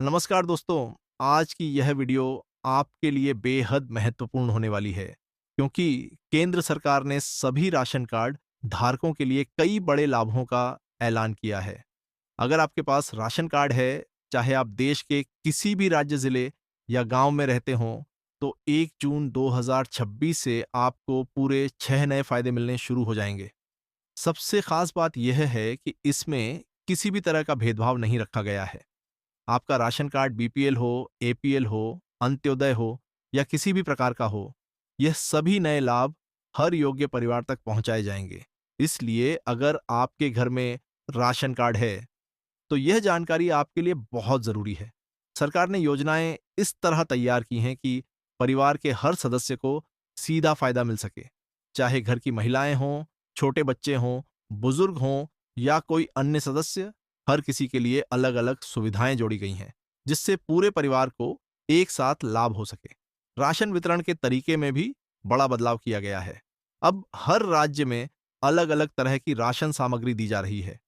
नमस्कार दोस्तों, आज की यह वीडियो आपके लिए बेहद महत्वपूर्ण होने वाली है, क्योंकि केंद्र सरकार ने सभी राशन कार्ड धारकों के लिए कई बड़े लाभों का ऐलान किया है। अगर आपके पास राशन कार्ड है, चाहे आप देश के किसी भी राज्य जिले या गांव में रहते हों, तो 1 जून 2026 से आपको पूरे 6 नए फायदे मिलने शुरू हो जाएंगे। सबसे खास बात यह है कि इसमें किसी भी तरह का भेदभाव नहीं रखा गया है। आपका राशन कार्ड बीपीएल हो, एपीएल हो, अंत्योदय हो या किसी भी प्रकार का हो, यह सभी नए लाभ हर योग्य परिवार तक पहुंचाए जाएंगे। इसलिए अगर आपके घर में राशन कार्ड है, तो यह जानकारी आपके लिए बहुत जरूरी है। सरकार ने योजनाएं इस तरह तैयार की हैं कि परिवार के हर सदस्य को सीधा फायदा मिल सके, चाहे घर की महिलाएं हों, छोटे बच्चे हों, बुजुर्ग हों या कोई अन्य सदस्य। हर किसी के लिए अलग अलग सुविधाएं जोड़ी गई हैं, जिससे पूरे परिवार को एक साथ लाभ हो सके। राशन वितरण के तरीके में भी बड़ा बदलाव किया गया है। अब हर राज्य में अलग अलग तरह की राशन सामग्री दी जा रही है।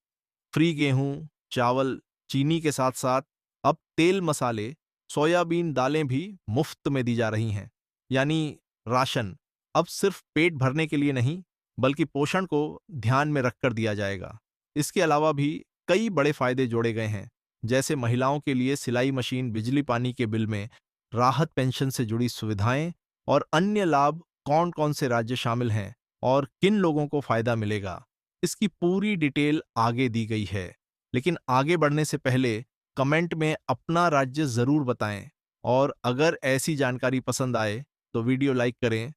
फ्री गेहूं, चावल, चीनी के साथ साथ अब तेल, मसाले, सोयाबीन दालें भी मुफ्त में दी जा रही हैं। यानी राशन अब सिर्फ पेट भरने के लिए नहीं, बल्कि पोषण को ध्यान में रखकर दिया जाएगा। इसके अलावा भी कई बड़े फायदे जोड़े गए हैं, जैसे महिलाओं के लिए सिलाई मशीन, बिजली पानी के बिल में राहत, पेंशन से जुड़ी सुविधाएं और अन्य लाभ। कौन कौन से राज्य शामिल हैं और किन लोगों को फायदा मिलेगा, इसकी पूरी डिटेल आगे दी गई है। लेकिन आगे बढ़ने से पहले कमेंट में अपना राज्य जरूर बताएं, और अगर ऐसी जानकारी पसंद आए तो वीडियो लाइक करें,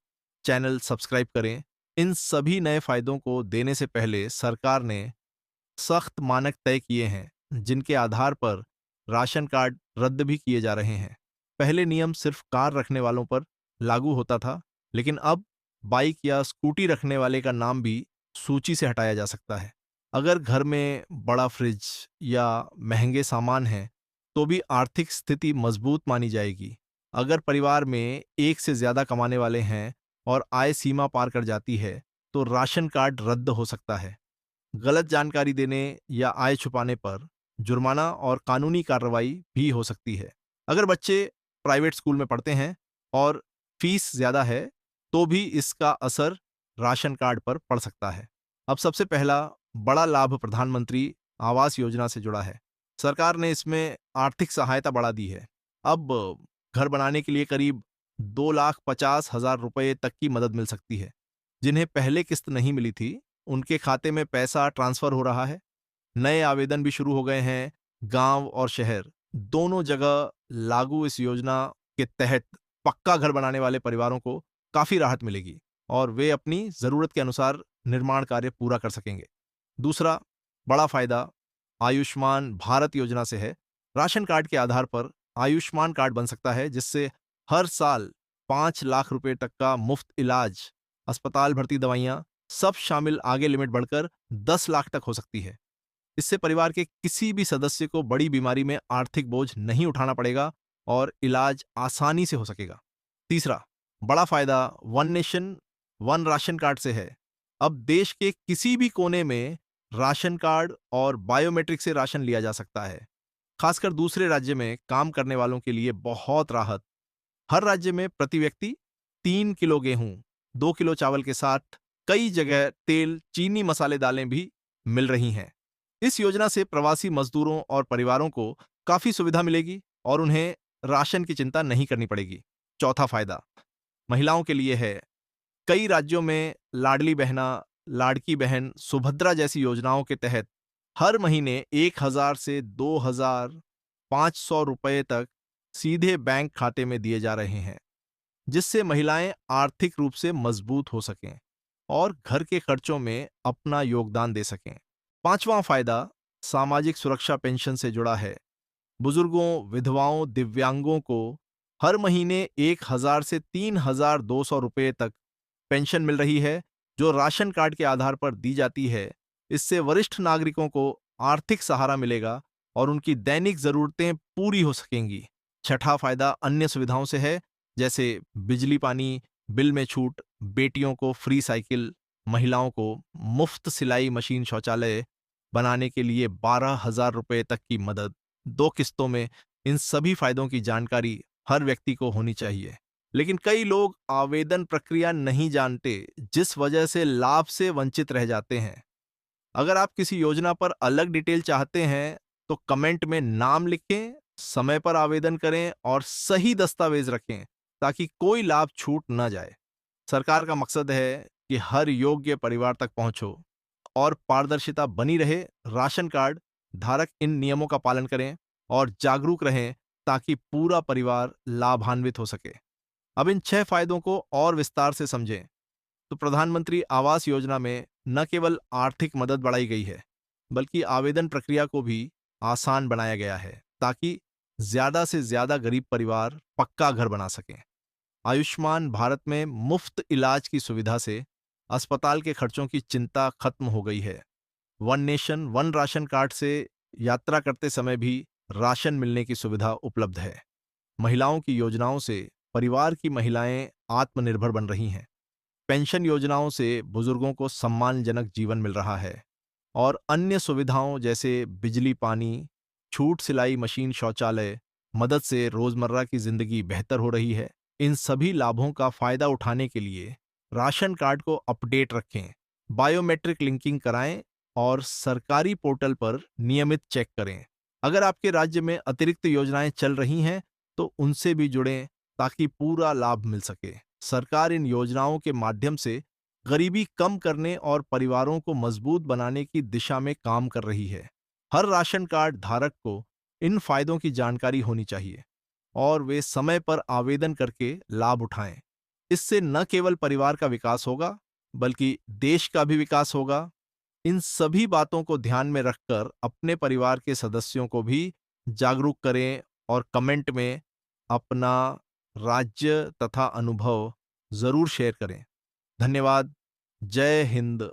चैनल सब्सक्राइब करें। इन सभी नए फायदों को देने से पहले सरकार ने सख्त मानक तय किए हैं, जिनके आधार पर राशन कार्ड रद्द भी किए जा रहे हैं। पहले नियम सिर्फ कार रखने वालों पर लागू होता था, लेकिन अब बाइक या स्कूटी रखने वाले का नाम भी सूची से हटाया जा सकता है। अगर घर में बड़ा फ्रिज या महंगे सामान हैं, तो भी आर्थिक स्थिति मजबूत मानी जाएगी। अगर परिवार में एक से ज्यादा कमाने वाले हैं और आय सीमा पार कर जाती है, तो राशन कार्ड रद्द हो सकता है। गलत जानकारी देने या आय छुपाने पर जुर्माना और कानूनी कार्रवाई भी हो सकती है। अगर बच्चे प्राइवेट स्कूल में पढ़ते हैं और फीस ज्यादा है, तो भी इसका असर राशन कार्ड पर पड़ सकता है। अब सबसे पहला बड़ा लाभ प्रधानमंत्री आवास योजना से जुड़ा है। सरकार ने इसमें आर्थिक सहायता बढ़ा दी है। अब घर बनाने के लिए करीब 2,50,000 रुपए तक की मदद मिल सकती है। जिन्हें पहले किस्त नहीं मिली थी, उनके खाते में पैसा ट्रांसफर हो रहा है। नए आवेदन भी शुरू हो गए हैं। गांव और शहर दोनों जगह लागू इस योजना के तहत पक्का घर बनाने वाले परिवारों को काफी राहत मिलेगी, और वे अपनी जरूरत के अनुसार निर्माण कार्य पूरा कर सकेंगे। दूसरा बड़ा फायदा आयुष्मान भारत योजना से है। राशन कार्ड के आधार पर आयुष्मान कार्ड बन सकता है, जिससे हर साल 5 लाख रुपए तक का मुफ्त इलाज, अस्पताल भर्ती, दवाइयां सब शामिल। आगे लिमिट बढ़कर 10 लाख तक हो सकती है। इससे परिवार के किसी भी सदस्य को बड़ी बीमारी में आर्थिक बोझ नहीं उठाना पड़ेगा और इलाज आसानी से हो सकेगा। तीसरा बड़ा फायदा one nation one ration card से है। अब देश के किसी भी कोने में राशन कार्ड और बायोमेट्रिक से राशन लिया जा सकता है। खासकर दूसरे राज्य में काम करने वालों के लिए बहुत राहत। हर राज्य में प्रति व्यक्ति 3 किलो गेहूं, 2 किलो चावल के साथ कई जगह तेल, चीनी, मसाले, दालें भी मिल रही हैं। इस योजना से प्रवासी मजदूरों और परिवारों को काफी सुविधा मिलेगी और उन्हें राशन की चिंता नहीं करनी पड़ेगी। चौथा फायदा महिलाओं के लिए है। कई राज्यों में लाडली बहना, लाड़की बहन, सुभद्रा जैसी योजनाओं के तहत हर महीने 1,000 से 2,500 रुपए तक सीधे बैंक खाते में दिए जा रहे हैं, जिससे महिलाएं आर्थिक रूप से मजबूत हो सकें और घर के खर्चों में अपना योगदान दे सकें। पांचवां फायदा सामाजिक सुरक्षा पेंशन से जुड़ा है। बुजुर्गों, विधवाओं, दिव्यांगों को हर महीने 1,000 से 3,200 रुपए तक पेंशन मिल रही है, जो राशन कार्ड के आधार पर दी जाती है। इससे वरिष्ठ नागरिकों को आर्थिक सहारा मिलेगा और उनकी दैनिक जरूरतें पूरी हो सकेंगी। छठा फायदा अन्य सुविधाओं से है, जैसे बिजली पानी बिल में छूट, बेटियों को फ्री साइकिल, महिलाओं को मुफ्त सिलाई मशीन, शौचालय बनाने के लिए 12,000 रुपए तक की मदद 2 किस्तों में इन सभी फायदों की जानकारी हर व्यक्ति को होनी चाहिए। लेकिन कई लोग आवेदन प्रक्रिया नहीं जानते, जिस वजह से लाभ से वंचित रह जाते हैं। अगर आप किसी योजना पर अलग डिटेल चाहते हैं, तो कमेंट में नाम लिखें, समय पर आवेदन करें और सही दस्तावेज रखें, ताकि कोई लाभ छूट न जाए। सरकार का मकसद है कि हर योग्य परिवार तक पहुंचो और पारदर्शिता बनी रहे। राशन कार्ड धारक इन नियमों का पालन करें और जागरूक रहें, ताकि पूरा परिवार लाभान्वित हो सके। अब इन 6 फायदों को और विस्तार से समझें। तो प्रधानमंत्री आवास योजना में न केवल आर्थिक मदद बढ़ाई गई है, बल्कि आवेदन प्रक्रिया को भी आसान बनाया गया है, ताकि ज्यादा से ज्यादा गरीब परिवार पक्का घर बना सकें। आयुष्मान भारत में मुफ्त इलाज की सुविधा से अस्पताल के खर्चों की चिंता खत्म हो गई है। One nation one ration card से यात्रा करते समय भी राशन मिलने की सुविधा उपलब्ध है। महिलाओं की योजनाओं से परिवार की महिलाएं आत्मनिर्भर बन रही हैं। पेंशन योजनाओं से बुजुर्गों को सम्मानजनक जीवन मिल रहा है। और अन्य सुविधाओं जैसे बिजली, पानी, छूट, सिलाई मशीन, शौचालय मदद से रोजमर्रा की जिंदगी बेहतर हो रही है। इन सभी लाभों का फायदा उठाने के लिए राशन कार्ड को अपडेट रखें, बायोमेट्रिक लिंकिंग कराएं और सरकारी पोर्टल पर नियमित चेक करें। अगर आपके राज्य में अतिरिक्त योजनाएं चल रही हैं, तो उनसे भी जुड़ें, ताकि पूरा लाभ मिल सके। सरकार इन योजनाओं के माध्यम से गरीबी कम करने और परिवारों को मजबूत बनाने की दिशा में काम कर रही है। हर राशन कार्ड धारक को इन फायदों की जानकारी होनी चाहिए और वे समय पर आवेदन करके लाभ उठाएं। इससे न केवल परिवार का विकास होगा, बल्कि देश का भी विकास होगा। इन सभी बातों को ध्यान में रखकर अपने परिवार के सदस्यों को भी जागरूक करें और कमेंट में अपना राज्य तथा अनुभव जरूर शेयर करें। धन्यवाद। जय हिंद।